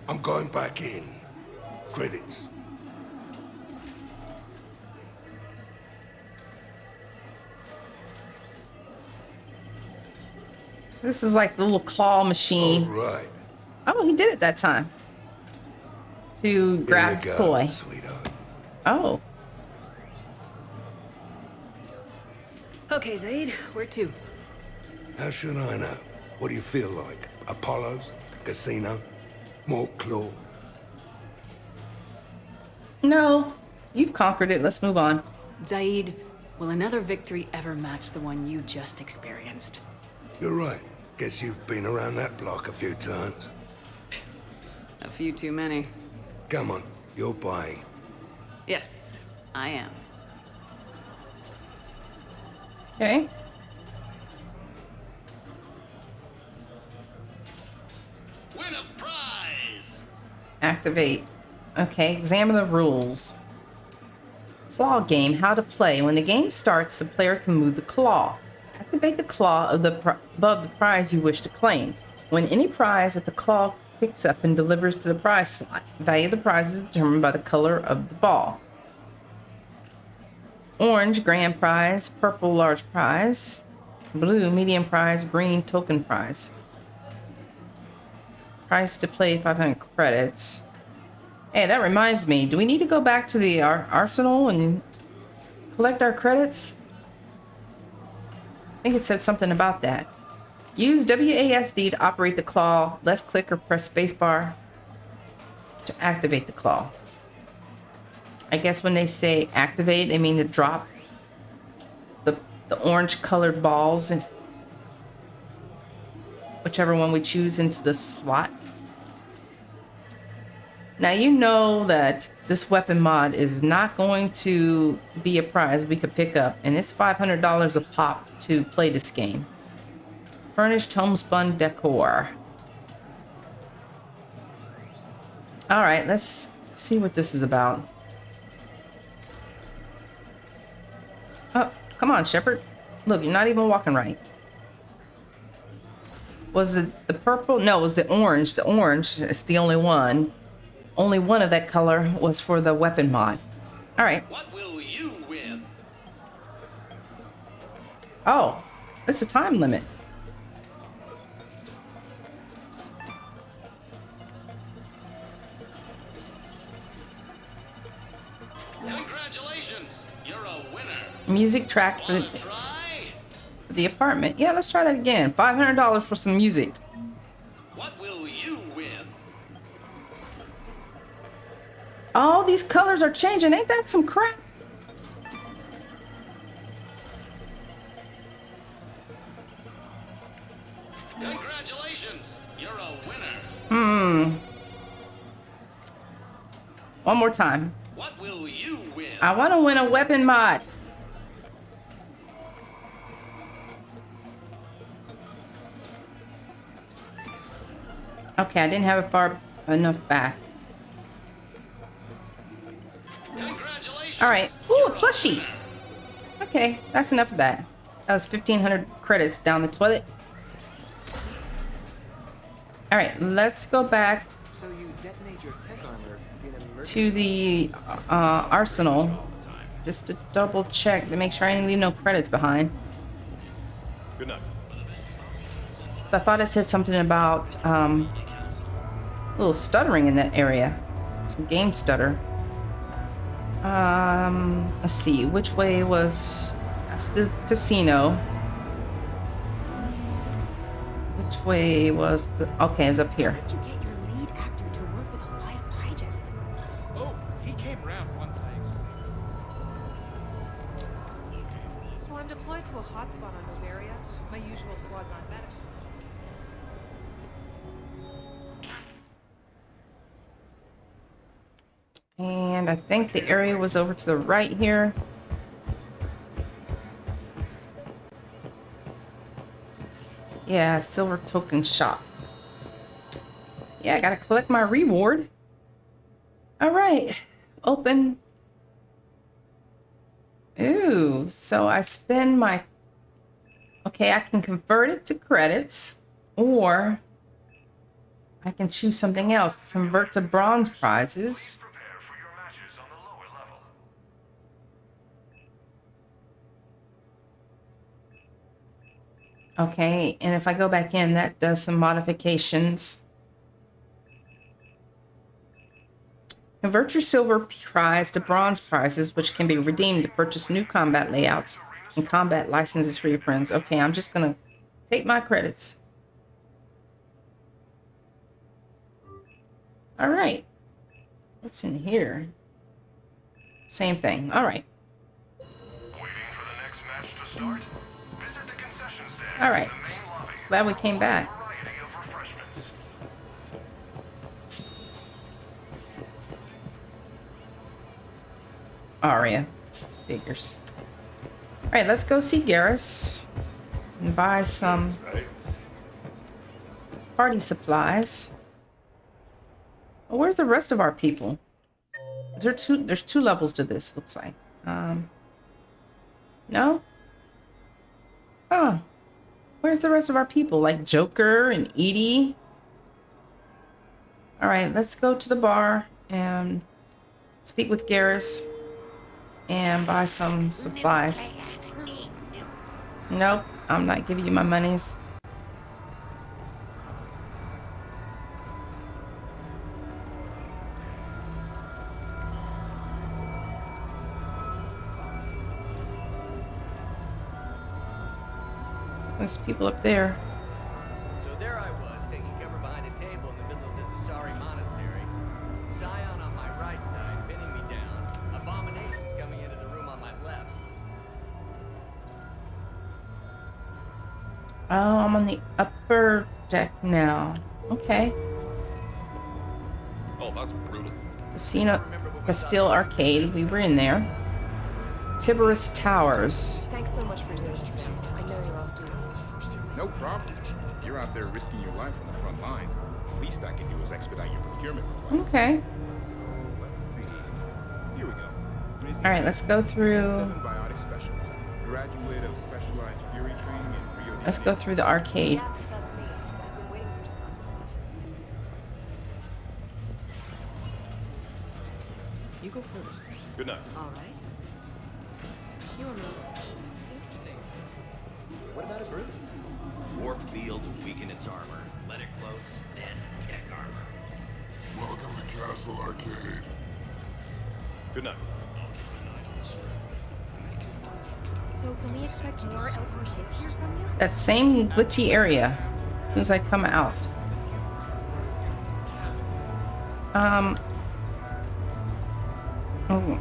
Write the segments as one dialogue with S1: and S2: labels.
S1: I'm going back in. Credits.
S2: This is like the little claw machine.
S1: All right.
S2: Oh, he did it that time. To grab the toy.
S1: Sweetheart.
S2: Oh.
S3: Okay, Zaid, where to?
S1: How should I know? What do you feel like? Apollo's? Casino? More claw?
S2: No. You've conquered it. Let's move on.
S3: Zaid, will another victory ever match the one you just experienced?
S1: You're right. Guess you've been around that block a few times.
S3: A few too many.
S1: Come on, you're buying.
S3: Yes, I am.
S2: Okay.
S4: Win a prize!
S2: Activate. Okay, examine the rules. Claw game, how to play. When the game starts, the player can move the claw. Activate the claw of above the prize you wish to claim. When any prize that the claw picks up and delivers to the prize slot, the value of the prize is determined by the color of the ball. Orange, grand prize. Purple, large prize. Blue, medium prize. Green, token prize. Price to play, 500 credits. Hey, that reminds me. Do we need to go back to the arsenal and collect our credits? I think it said something about that. Use WASD to operate the claw. Left click or press spacebar to activate the claw. I guess when they say activate, they mean to drop the orange colored balls, and whichever one we choose, into the slot. Now you know that this weapon mod is not going to be a prize we could pick up, and it's $500 a pop to play this game. Furnished homespun decor. All right, let's see what this is about. Oh, come on, Shepard. Look, you're not even walking right. Was it the purple? No, it was the orange. The orange is the only one. Only one of that color was for the weapon mod. All right.
S4: What will you win?
S2: Oh, it's a time limit.
S4: Congratulations, you're a winner.
S2: Music track for
S4: Wanna try?
S2: the apartment. Yeah, let's try that again. $500 for some music.
S4: What will you win?
S2: All these colors are changing. Ain't that some crap?
S4: Congratulations, you're a winner.
S2: One more time.
S4: What will you win?
S2: I want to win a weapon mod. Okay, I didn't have it far enough back.
S4: Congratulations.
S2: All right. Ooh, a
S4: you're
S2: plushie.
S4: winner.
S2: Okay, that's enough of that. That was 1,500 credits down the toilet. All right, let's go back
S5: So you detonate your tech armor in emergency.
S2: to the arsenal just to double check to make sure I didn't leave no credits behind.
S6: Good night.
S2: So I thought it said something about a little stuttering in that area. Some game stutter. Let's see, which way was... That's the casino. Which way was the... Okay, it's up here.
S7: How'd you get your lead actor to work with a live hijack?
S6: Oh, he came around once, I explained.
S8: So I'm deployed to a hotspot on Novaria. My usual squad's on medic.
S2: And I think the area was over to the right here. Yeah, silver token shop. Yeah, I gotta collect my reward. All right, open. Ooh, so I spend my... Okay, I can convert it to credits, or I can choose something else. Convert to bronze prizes. Okay, and if I go back in, that does some modifications. Convert your silver prize to bronze prizes, which can be redeemed to purchase new combat layouts and combat licenses for your friends. Okay, I'm just going to take my credits. All right. What's in here? Same thing. All right. All right. Glad we came back. Aria. Figures. All right, let's go see Garrus and buy some party supplies. Well, where's the rest of our people? Is there two? There's 2 levels to this, looks like. No? Oh. Where's the rest of our people? Like Joker and Edie? All right, let's go to the bar and speak with Garrus and buy some supplies. Nope, I'm not giving you my monies. There's people up there.
S9: So there I was, taking cover behind a table in the middle of this Asari monastery. Scion on my right side, pinning me down. Abominations coming into the room on my left.
S2: Oh, I'm on the upper deck now. Okay.
S6: Oh, that's brutal.
S2: Casino Castile Arcade. We were in there. Tiburus Towers.
S8: Thanks so much for doing this now. I know you're off duty.
S10: No problem. You're out there risking your life on the front lines. The least I can do is expedite your procurement request.
S2: Okay.
S10: So let's see. Here we go.
S2: All right, let's go through.
S10: 7 biotic specialist. Graduate of specialized fury training in Rio de
S2: Let's go through the arcade.
S8: Yes, that's me. I've been waiting for some.
S9: You go first.
S6: Good night.
S9: All right. You remove. Interesting.
S5: What about a brew?
S11: Warp field to weaken its armor. Let it close, then tech armor.
S1: Welcome to Castle Arcade.
S6: Good night.
S7: So can we expect more Elkhorn Shakespeare from you?
S2: That same glitchy area. As soon as I come out. Oh.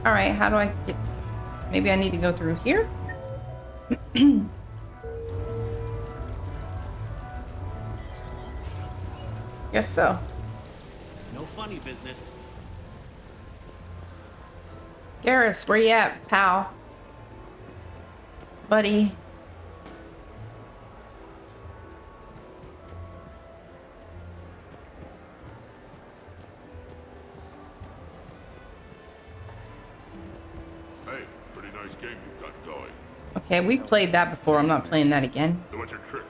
S2: All right, how do I get... Maybe I need to go through here? Guess so.
S9: No funny business.
S2: Garrus, where you at, pal? Buddy.
S1: Hey, pretty nice game you've got going.
S2: Okay, we've played that before. I'm not playing that again.
S1: So what's your trick?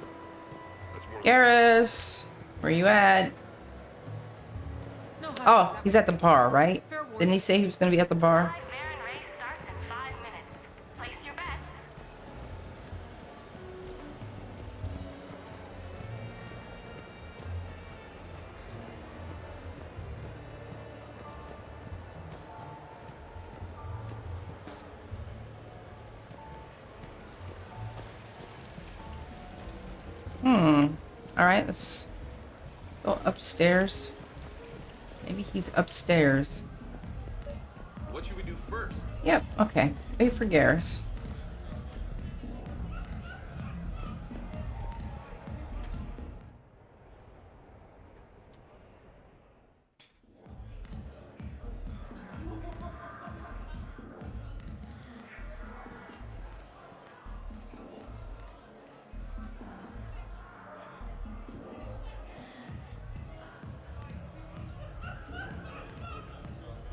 S1: That's more
S2: Garrus, where you at?
S8: No, hi,
S2: Oh,
S8: Zach.
S2: he's at the bar, right?
S8: Fair warning.
S2: Didn't he say he was going to be at the bar?
S12: Baron race starts in 5 minutes. Place your bets.
S2: All right, let's go upstairs. Maybe he's upstairs.
S6: What should we do first?
S2: Yep, okay. Wait for Garrus.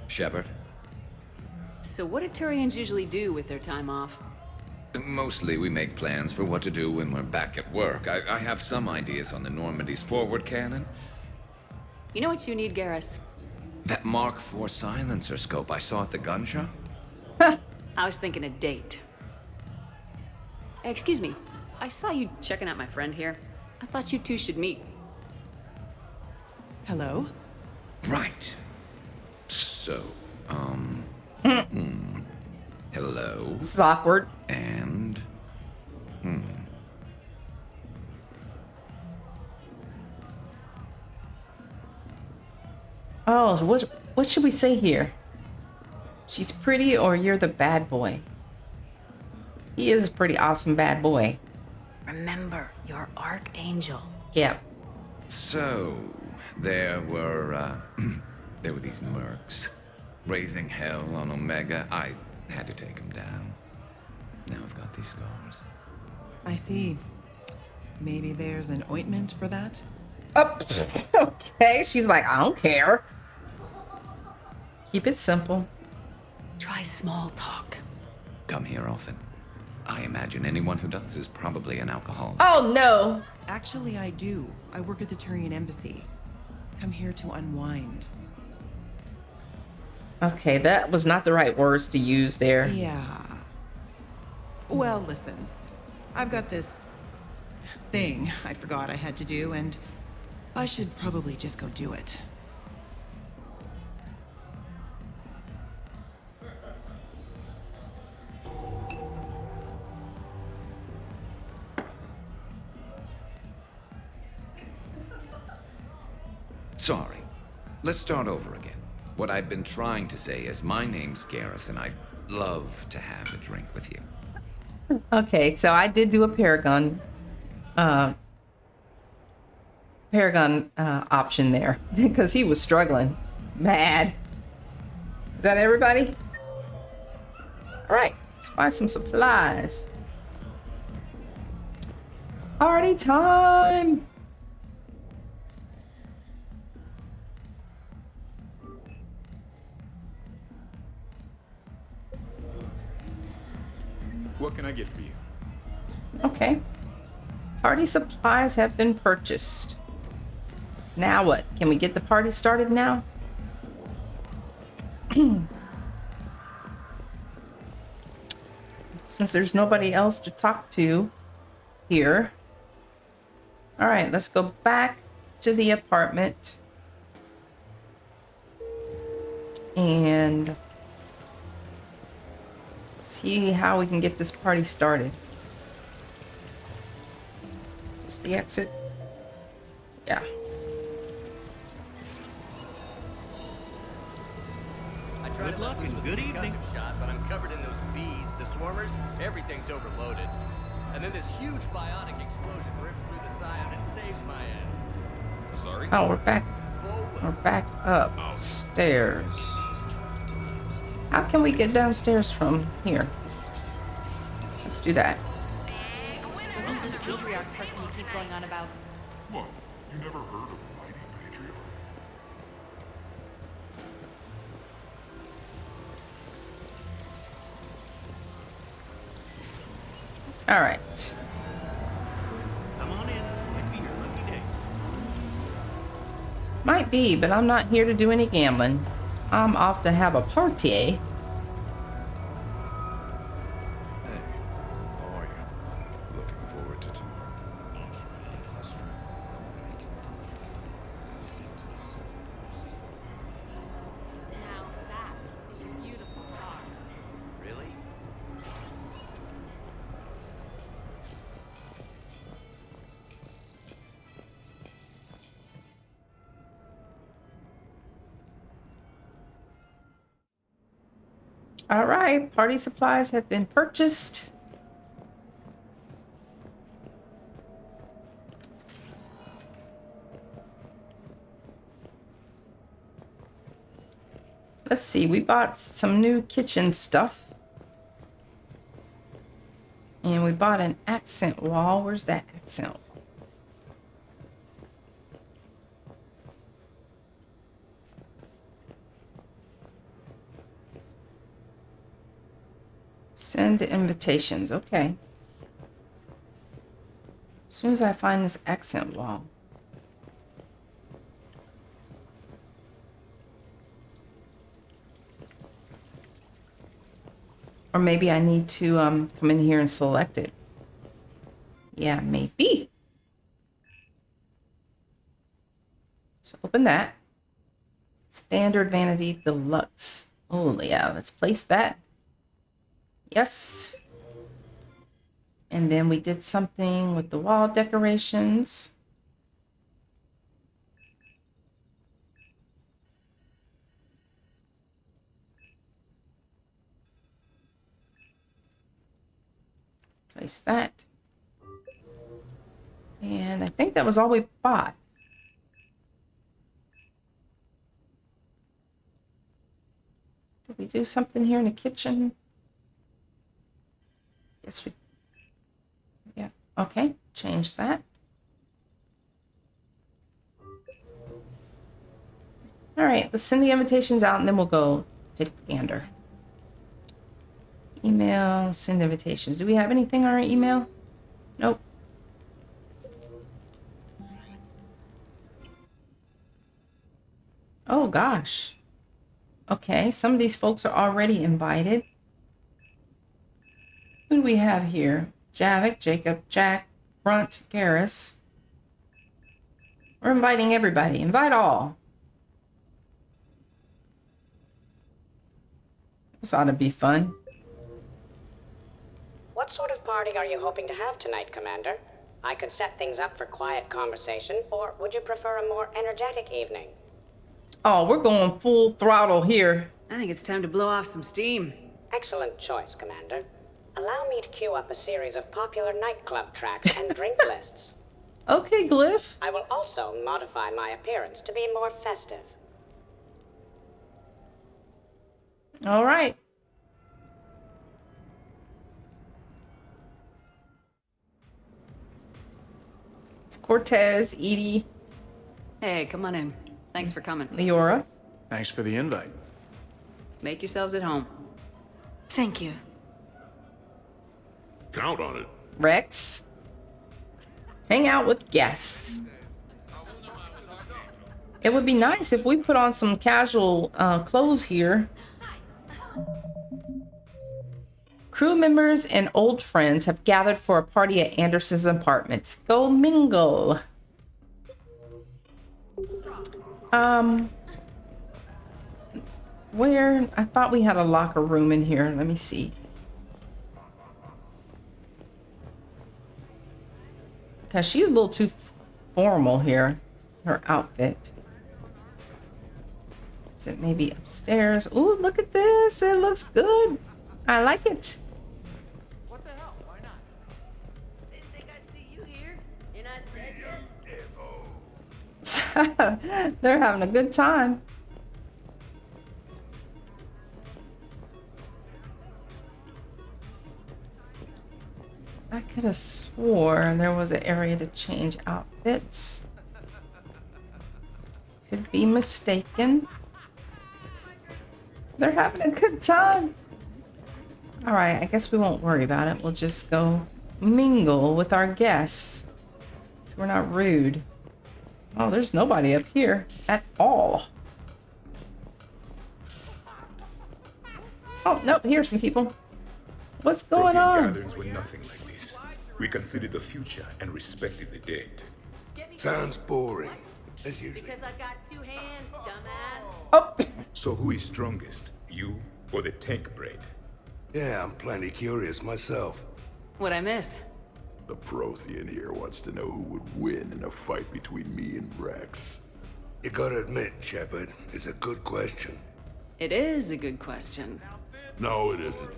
S11: Shepard.
S3: So what do Turians usually do with their time off?
S13: Mostly we make plans for what to do when we're back at work. I have some ideas on the Normandy's forward cannon.
S3: You know what you need, Garrus?
S13: That Mark IV silencer scope I saw at the gun shop?
S3: I was thinking a date. Excuse me. I saw you checking out my friend here. I thought you two should meet.
S14: Hello?
S13: Right. So, hello.
S2: This is awkward.
S13: And,
S2: Oh, what should we say here? She's pretty or you're the bad boy? He is a pretty awesome bad boy.
S3: Remember, your archangel.
S2: Yeah.
S13: So, there were these mercs raising hell on Omega. I had to take them down. Now I've got these scars.
S14: I see. Maybe there's an ointment for that?
S2: Oh, okay. She's like, I don't care. Keep it simple.
S3: Try small talk.
S13: Come here often. I imagine anyone who does is probably an alcoholic.
S2: Oh, no.
S14: Actually, I do. I work at the Turian embassy. Come here to unwind.
S2: Okay, that was not the right words to use there.
S14: Yeah. Well, listen. I've got this thing I forgot I had to do, and I should probably just go do it.
S13: Sorry. Let's start over again. What I've been trying to say is my name's Garrus, and I'd love to have a drink with you.
S2: Okay, so I did do a Paragon option there because he was struggling. Mad. Is that everybody? All right, let's buy some supplies. Party time.
S10: What can I get for you?
S2: Okay. Party supplies have been purchased. Now what? Can we get the party started now? Since there's nobody else to talk to here. All right, let's go back to the apartment. And see how we can get this party started. Is this the exit? Yeah.
S9: I tried
S11: Good luck and good evening.
S9: Shot, but I'm covered in those bees, the swarmers. Everything's overloaded. And then this huge bionic explosion rips through the scion and saves my ass.
S10: Sorry?
S2: Oh, we're back. We're back upstairs. How can we get downstairs from here? Let's do that.
S8: So who's this patriarch person you keep going on about?
S15: What? You never heard of a mighty patriarch?
S2: All right.
S11: Come on in. Might be your lucky day.
S2: Might be, but I'm not here to do any gambling. I'm off to have a party.
S15: Hey, how are you? Looking forward to tomorrow.
S12: Now that is a beautiful car.
S11: Really?
S2: All right, party supplies have been purchased. Let's see, we bought some new kitchen stuff. And we bought an accent wall. Where's that accent wall? Send invitations. Okay. As soon as I find this accent wall. Or maybe I need to come in here and select it. Yeah, maybe. So open that. Standard Vanity Deluxe. Oh, yeah, let's place that. Yes. And then we did something with the wall decorations. Place that. And I think that was all we bought. Did we do something here in the kitchen? Yes, we... Yeah, okay. Change that. All right, let's send the invitations out and then we'll go take a gander. Email, send invitations. Do we have anything on our email? Nope. Oh, gosh. Okay, some of these folks are already invited. Who do we have here? Javik, Jacob, Jack, Brunt, Garrus. We're inviting everybody. Invite all. This ought to be fun.
S16: What sort of party are you hoping to have tonight, Commander? I could set things up for quiet conversation, or would you prefer a more energetic evening?
S2: Oh, we're going full throttle here.
S3: I think it's time to blow off some steam.
S16: Excellent choice, Commander. Allow me to queue up a series of popular nightclub tracks and drink lists.
S2: Okay, Glyph.
S16: I will also modify my appearance to be more festive.
S2: All right. It's Cortez, Edie.
S3: Hey, come on in. Thanks for coming.
S2: Leora.
S17: Thanks for the invite.
S3: Make yourselves at home.
S12: Thank you.
S15: Count on it.
S2: Rex. Hang out with guests. It would be nice if we put on some casual clothes here. Crew members and old friends have gathered for a party at Anderson's apartment. Go mingle. Where? I thought we had a locker room in here. Let me see. Because she's a little too formal here. Her outfit. Is it maybe upstairs? Ooh, look at this. It looks good. I like it.
S9: What the hell? Why not? Didn't think I'd see you here. You're not dead yet?
S2: They're having a good time. I could have swore there was an area to change outfits. Could be mistaken. They're having a good time. All right, I guess we won't worry about it. We'll just go mingle with our guests. So we're not rude. Oh, there's nobody up here at all. Oh, nope, here's some people. What's going on?
S10: Gatherings were nothing like this. We considered the future and respected the dead.
S1: Sounds boring, as usual.
S12: Because I got two hands, dumbass.
S2: Oh.
S10: So who is strongest, you or the tank braid?
S1: Yeah, I'm plenty curious myself.
S3: What'd I miss?
S15: The Prothean here wants to know who would win in a fight between me and Rex.
S1: You gotta admit, Shepard, it's a good question.
S3: It is a good question.
S15: No, it isn't.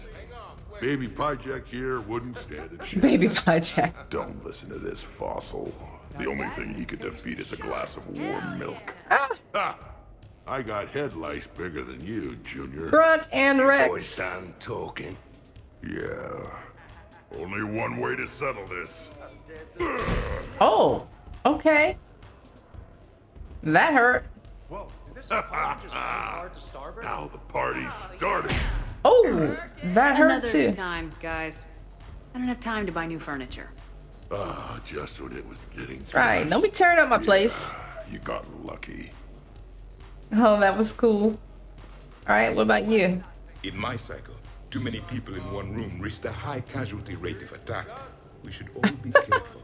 S15: Baby Pyjack here wouldn't stand a chance.
S2: Baby Pyjack.
S15: Don't listen to this fossil. The only thing he could defeat is a glass of warm milk. Ha! I got head lice bigger than you, Junior.
S2: Grunt and Rex.
S1: Boys done talking.
S15: Yeah. Only one way to settle this.
S2: Oh, okay. That hurt.
S15: Now the party's started.
S2: Oh, that hurt
S3: Another
S2: too.
S3: time, guys. I don't have time to buy new furniture.
S15: Ah, just when it was getting.
S2: That's right. Don't be tearing up my place.
S15: You got lucky.
S2: Oh, that was cool. All right, what about you?
S10: In my cycle, too many people in one room risk a high casualty rate if attacked. We should all be careful.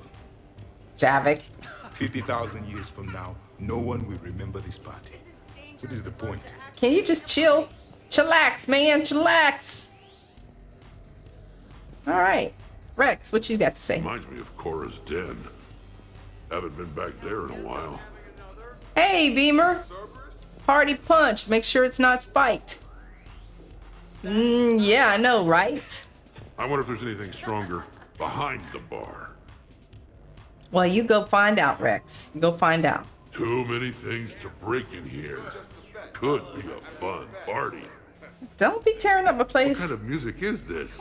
S2: Javik.
S10: 50,000 years from now, no one will remember this party. What is the point?
S2: Can you just chill? Chillax, man, chillax. All right. Rex, what you got to say?
S15: Reminds me of Cora's den. Haven't been back there in a while.
S2: Hey, Beamer. Party punch. Make sure it's not spiked. Yeah, I know, right?
S15: I wonder if there's anything stronger behind the bar.
S2: Well, you go find out, Rex. Go find out.
S15: Too many things to break in here. Could be a fun party.
S2: Don't be tearing up my place.
S15: What kind of music is this?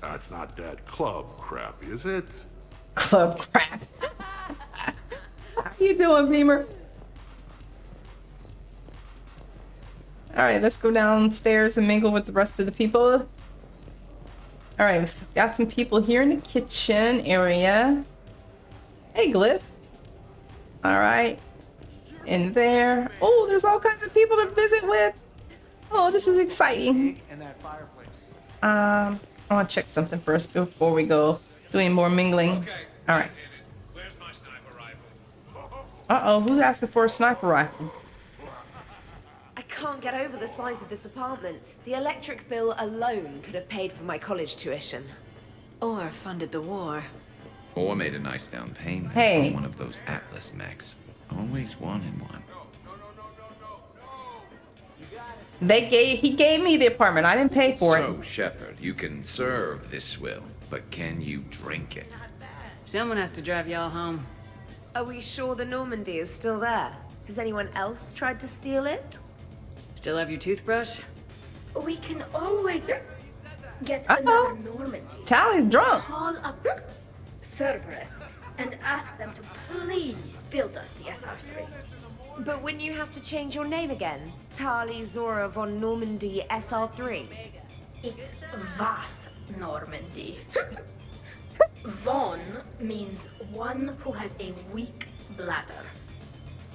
S15: That's not that club crap, is it?
S2: Club crap. How you doing, Beamer? All right, let's go downstairs and mingle with the rest of the people. All right, we've got some people here in the kitchen area. Hey, Glyph. All right. In there. Oh, there's all kinds of people to visit with. Oh, this is exciting.
S17: And that fireplace.
S2: I want to check something first before we go doing more mingling. All right. Uh-oh, who's asking for a sniper rifle?
S18: I can't get over the size of this apartment. The electric bill alone could have paid for my college tuition.
S3: Or funded the war.
S13: Or made a nice down payment
S2: Hey.
S13: on one of those Atlas mechs. Always wanted one.
S2: He gave me the apartment. I didn't pay for it.
S13: So, Shepard, you can serve this swill, but can you drink it?
S3: Someone has to drive y'all home.
S18: Are we sure the Normandy is still there? Has anyone else tried to steal it?
S3: Still have your toothbrush?
S19: We can always get another Normandy.
S2: Tally's drunk.
S19: Call up Cerberus and ask them to please build us the SR3.
S18: But wouldn't you have to change your name again? Tali Zora von Normandy SR3?
S19: It's Vas Normandy. Von means one who has a weak bladder,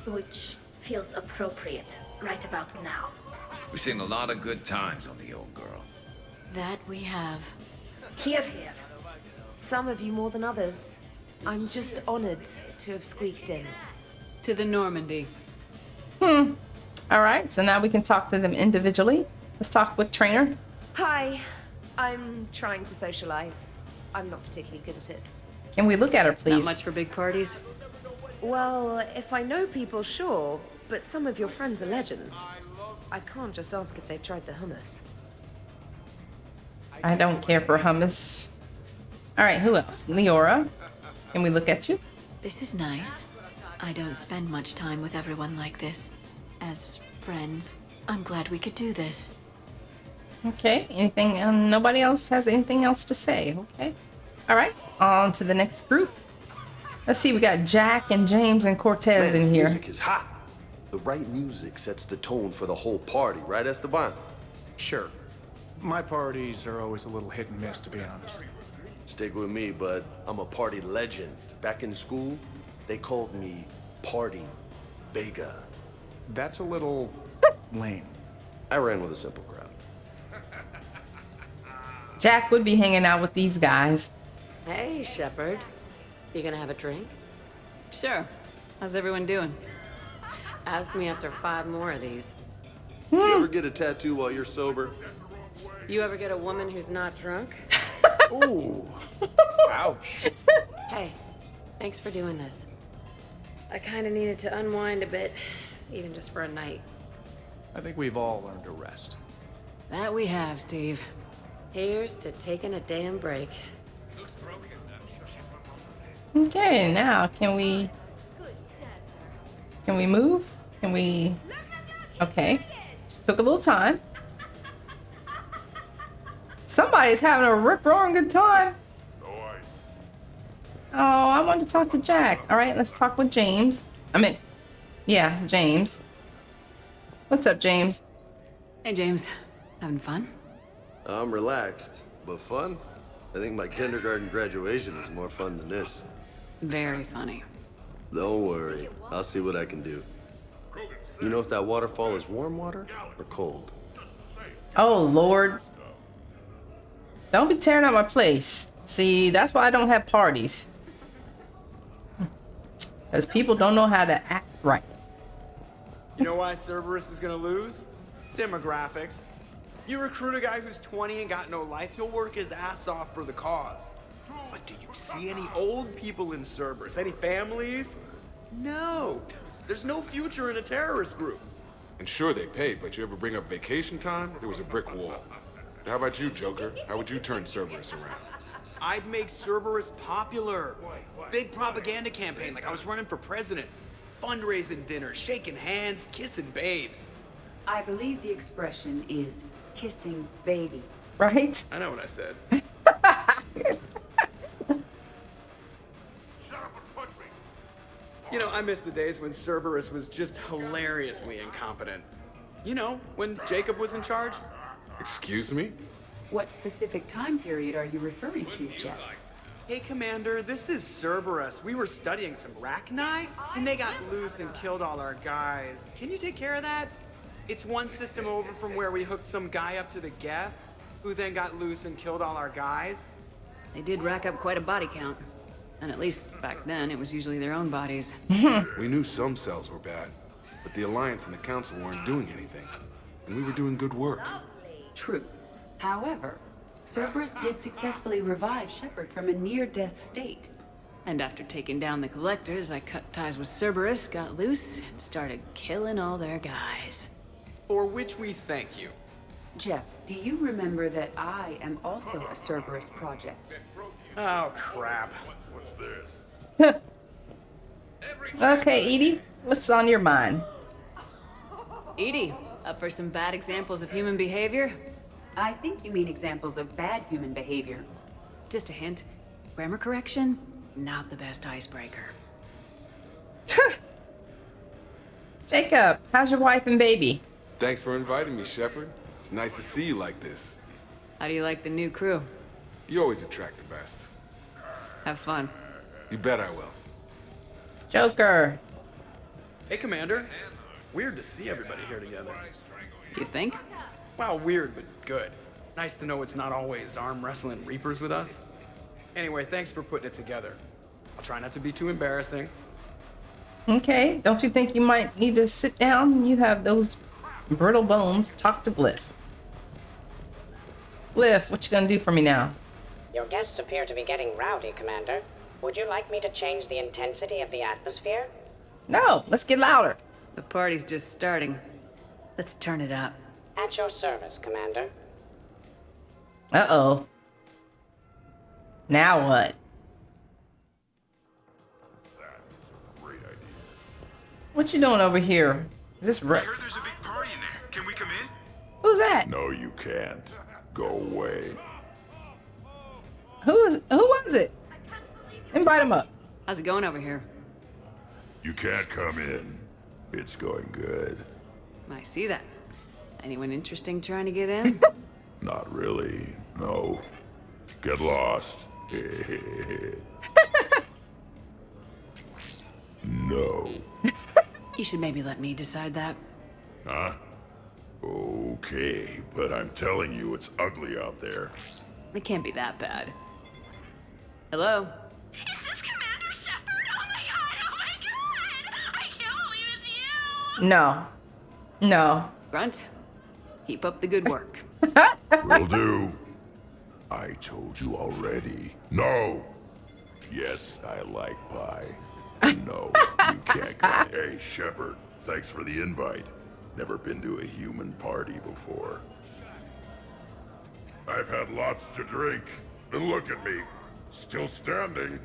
S19: which feels appropriate right about now.
S13: We've seen a lot of good times on the old girl.
S3: That we have.
S19: Here, here.
S18: Some of you more than others. I'm just honored to have squeaked in.
S3: To the Normandy.
S2: All right, so now we can talk to them individually. Let's talk with Trainer.
S18: Hi. I'm trying to socialize. I'm not particularly good at it.
S2: Can we look at her, please?
S3: Not much for big parties.
S18: Well, if I know people, sure. But some of your friends are legends. I can't just ask if they've tried the hummus.
S2: I don't care for hummus. All right, who else? Leora. Can we look at you?
S3: This is nice. I don't spend much time with everyone like this. As friends, I'm glad we could do this.
S2: Okay, anything, nobody else has anything else to say, okay? All right, on to the next group. Let's see, we got Jack and James and Cortez in here.
S5: Music is hot. The right music sets the tone for the whole party, right, Esteban?
S17: Sure. My parties are always a little hit and miss, to be honest.
S5: Stick with me, bud. I'm a party legend. Back in school, they called me Party Vega.
S17: That's a little lame.
S5: I ran with a simple crowd.
S2: Jack would be hanging out with these guys.
S20: Hey, Shepard. You gonna have a drink?
S3: Sure. How's everyone doing?
S20: Ask me after 5 more of these.
S5: You ever get a tattoo while you're sober?
S20: You ever get a woman who's not drunk?
S17: Ooh. Ouch.
S20: Hey, thanks for doing this. I kinda needed to unwind a bit, even just for a night.
S17: I think we've all learned to rest.
S3: That we have, Steve.
S20: Here's to taking a damn break.
S2: Okay, now can we move? Can we? Okay, just took a little time. Somebody's having a rip-roaring good time. Oh, I wanted to talk to Jack. All right, let's talk with James. Yeah, James. What's up, James?
S3: Hey, James. Having fun?
S5: I'm relaxed, but fun? I think my kindergarten graduation was more fun than this.
S3: Very funny.
S5: Don't worry, I'll see what I can do. You know if that waterfall is warm water or cold?
S2: Oh, Lord. Don't be tearing up my place. See, that's why I don't have parties. Because people don't know how to act right.
S21: You know why Cerberus is gonna lose? Demographics. You recruit a guy who's 20 and got no life, he'll work his ass off for the cause. But do you see any old people in Cerberus? Any families? No. There's no future in a terrorist group.
S10: And sure, they pay, but you ever bring up vacation time, there was a brick wall. How about you, Joker? How would you turn Cerberus around?
S21: I'd make Cerberus popular. Big propaganda campaign like I was running for president. Fundraising dinners, shaking hands, kissing babes.
S22: I believe the expression is kissing babies.
S2: Right?
S21: I know what I said. You know, I miss the days when Cerberus was just hilariously incompetent. You know, when Jacob was in charge.
S10: Excuse me?
S22: What specific time period are you referring to, Jeff?
S21: Hey, Commander, this is Cerberus. We were studying some Rachni, and they got loose and killed all our guys. Can you take care of that? It's one system over from where we hooked some guy up to the Geth, who then got loose and killed all our guys.
S3: They did rack up quite a body count. And at least back then, it was usually their own bodies.
S10: We knew some cells were bad, but the Alliance and the Council weren't doing anything. And we were doing good work.
S22: True. However, Cerberus did successfully revive Shepard from a near-death state.
S3: And after taking down the Collectors, I cut ties with Cerberus, got loose, and started killing all their guys.
S21: For which we thank you.
S22: Jeff, do you remember that I am also a Cerberus project?
S21: Oh, crap.
S2: Okay, Edie, what's on your mind?
S3: Edie, up for some bad examples of human behavior?
S22: I think you mean examples of bad human behavior.
S3: Just a hint. Grammar correction, not the best icebreaker.
S2: Jacob, how's your wife and baby?
S10: Thanks for inviting me, Shepard. It's nice to see you like this.
S3: How do you like the new crew?
S10: You always attract the best.
S3: Have fun.
S10: You bet I will.
S2: Joker.
S21: Hey, Commander. Weird to see everybody here together.
S3: You think?
S21: Well, weird, but good. Nice to know it's not always arm wrestling Reapers with us. Anyway, thanks for putting it together. I'll try not to be too embarrassing.
S2: Okay, don't you think you might need to sit down? You have those brittle bones. Talk to Glyph. Glyph, what you gonna do for me now?
S16: Your guests appear to be getting rowdy, Commander. Would you like me to change the intensity of the atmosphere?
S2: No, let's get louder.
S3: The party's just starting. Let's turn it up.
S16: At your service, Commander.
S2: Uh-oh. Now what? What you doing over here? Is this
S15: I heard there's a big party in there. Can we come in?
S2: Who's that?
S15: No, you can't. Go away.
S2: Who was it? Invite him up.
S3: How's it going over here?
S15: You can't come in. It's going good.
S3: I see that. Anyone interesting trying to get in?
S15: Not really. No. Get lost. No.
S3: You should maybe let me decide that.
S15: Huh? Okay, but I'm telling you, it's ugly out there.
S3: It can't be that bad. Hello?
S12: Is this Commander Shepard? Oh my god! I can't believe it's you!
S2: No. No.
S3: Grunt, keep up the good work.
S15: Will do. I told you already. No. Yes, I like pie. No, you can't come. Hey, Shepard, thanks for the invite. Never been to a human party before. I've had lots to drink, and look at me, still standing.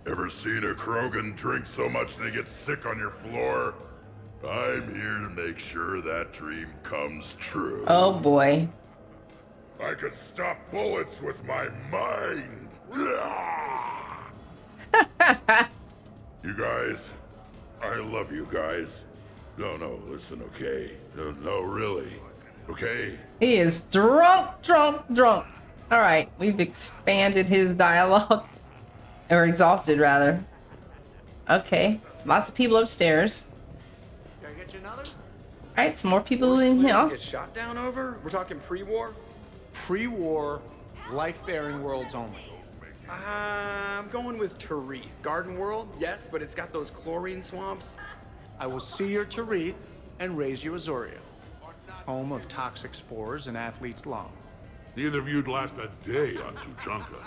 S15: Ever seen a Krogan drink so much they get sick on your floor? I'm here to make sure that dream comes true.
S2: Oh boy.
S15: I could stop bullets with my mind. You guys, I love you guys. No, listen, okay? No, really. Okay.
S2: He is drunk. All right, we've expanded his dialogue. Or exhausted, rather. Okay, so lots of people upstairs.
S21: Can I get you another?
S2: All right, some more people
S21: Worst
S2: in
S21: players
S2: here.
S21: get shot down over? We're talking pre-war?
S17: Pre-war, life-bearing worlds only.
S21: I'm going with Tarith. Garden World, yes, but it's got those chlorine swamps.
S17: I will see your Tarith and raise you Azoria, home of toxic spores and athlete's lung.
S15: Neither of you'd last a day on Tuchanka.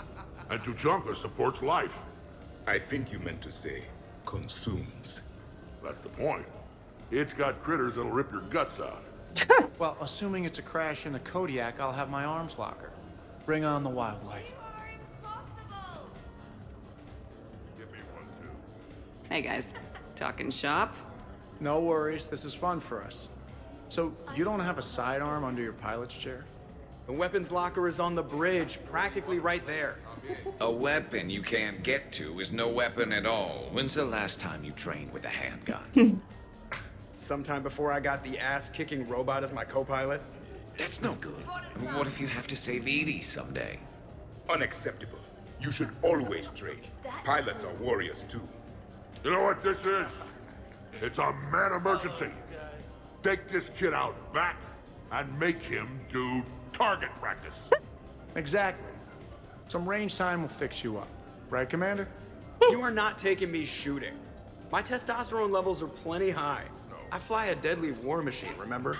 S15: And Tuchanka supports life.
S10: I think you meant to say consumes.
S15: That's the point. It's got critters that'll rip your guts out.
S17: Well, assuming it's a crash in the Kodiak, I'll have my arms locker. Bring on the wildlife.
S22: Hey guys, talking shop?
S17: No worries, this is fun for us. So, you don't have a sidearm under your pilot's chair?
S21: The weapons locker is on the bridge, practically right there.
S13: A weapon you can't get to is no weapon at all. When's the last time you trained with a handgun?
S21: Sometime before I got the ass-kicking robot as my co-pilot.
S13: That's no good. What if you have to save Edie someday?
S10: Unacceptable. You should always train. Pilots are warriors too.
S15: You know what this is? It's a man emergency. Take this kid out back and make him do target practice.
S17: Exactly. Some range time will fix you up. Right, Commander?
S21: You are not taking me shooting. My testosterone levels are plenty high. I fly a deadly war machine, remember?